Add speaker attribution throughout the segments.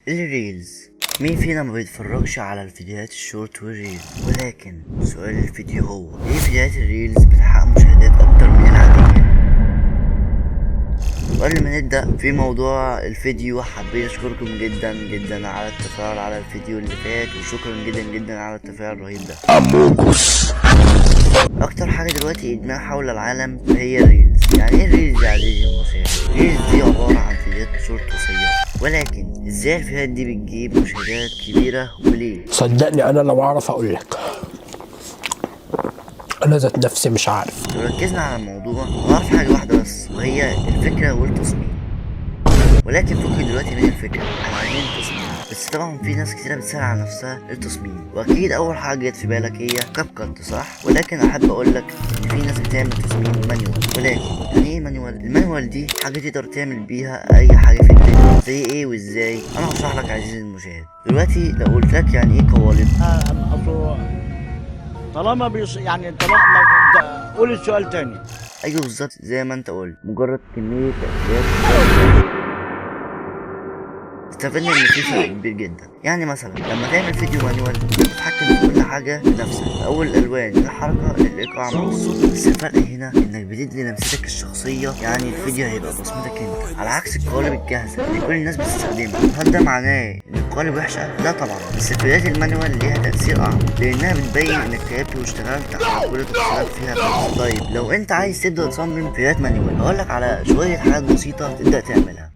Speaker 1: الريلز. مين فينا ما بيتفرجش على الفيديوهات الشورت والريلز؟ ولكن سؤال الفيديو هو ليه فيديوهات الريلز بتحقق مشاهدات اكتر من العادية؟ وقبل ما نبدأ في موضوع الفيديو، حابين اشكركم جدا على التفاعل على الفيديو اللي فات، وشكرا جدا على التفاعل الرهيب ده. اكتر حاجة دلوقتي ادمان حول العالم هي الريلز. يعني ايه الريلز يا عزيزي المشاهد؟ الريلز دي عبارة عن فيديوهات شورت قصيرة، ولكن ازاي الفيديوهات دي بتجيب مشاهدات كبيرة وليه؟
Speaker 2: صدقني انا لو اعرف اقول لك، انا ذات نفسي مش عارف.
Speaker 1: لو ركزنا على الموضوع هنعرف حاجة واحدة بس، وهي الفكرة والتصميم. ولكن فكرة دلوقتي من الفكرة، احنا عايزين تصميم. بس طبعا في ناس كتيرة بتسأل على نفسها التصميم، واكيد اول حاجة جت في بالك هي كاب كات، صح؟ ولكن احب اقولك ان في ناس بتعمل تصميم مانيوال. ولكن يعني ايه مانيوال؟ المانيوال دي حاجة تقدر تعمل بيها اي حاجة في الدنيا. زي ايه وازاي؟ انا هشرح لك عزيزي المشاهد. دلوقتي لو قلت لك يعني ايه قوالب،
Speaker 3: طالما طالما قول السؤال تاني.
Speaker 1: ايوه بالظبط زي ما انت قلت، مجرد كمية تأثيرات استفدنا ان في فرق كبير جدا. يعني مثلا لما تعمل فيديو مانيوال بتتحكم في كل حاجه بنفسك، اول الالوان، الحركه، الايقاع مع الصوت. بس الفرق هنا انك بتدي لمستك الشخصيه، يعني الفيديو هيبقى بصمتك انت، على عكس القوالب الجاهزه اللي كل الناس بتستخدمها. هل ده معناه ان القوالب وحشه؟ لا طبعا، بس الفيديوهات المانيوال ليها تاثير اعمق، لانها بتبين انك تعبت واشتغلت على كل تفصيلات فيها بنفسك. طيب لو انت عايز تبدا تصمم فيديوهات مانيوال، هقولك على شويه حاجات بسيطه تبدا تعملها.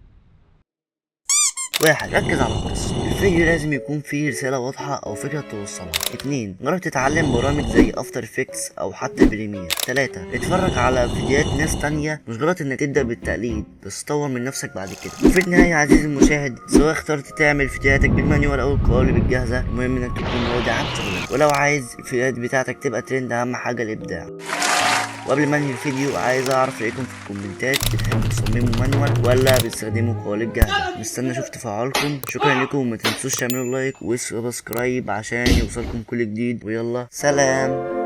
Speaker 1: 1. ركز على القصة. الفيديو لازم يكون فيه رسالة واضحة أو فكرة توصلها. 2. جرب تتعلم برامج زي افتر افكتس أو حتى بريمير. 3. اتفرج على فيديوهات ناس تانية، مش غلط انك تبدأ بالتقليد، بس طور من نفسك بعد كده. وفي النهاية عزيزي المشاهد، سواء اخترت تعمل فيديوهاتك بالمانيوال أو القوالب الجاهزة، المهم انك تكون راضي عن شغلك. ولو عايز الفيديوهات بتاعتك تبقى ترند، أهم حاجة الإبداع. وقبل ما انهي الفيديو عايز اعرف رايكم في الكومنتات، بتحبوا تصمموا مانوال ولا بتستخدموا قوالب جاهزه؟ مستني اشوف تفاعلكم. شكرا لكم، وما تنسوش تعملوا لايك وسبسكرايب عشان يوصلكم كل جديد. ويلا سلام.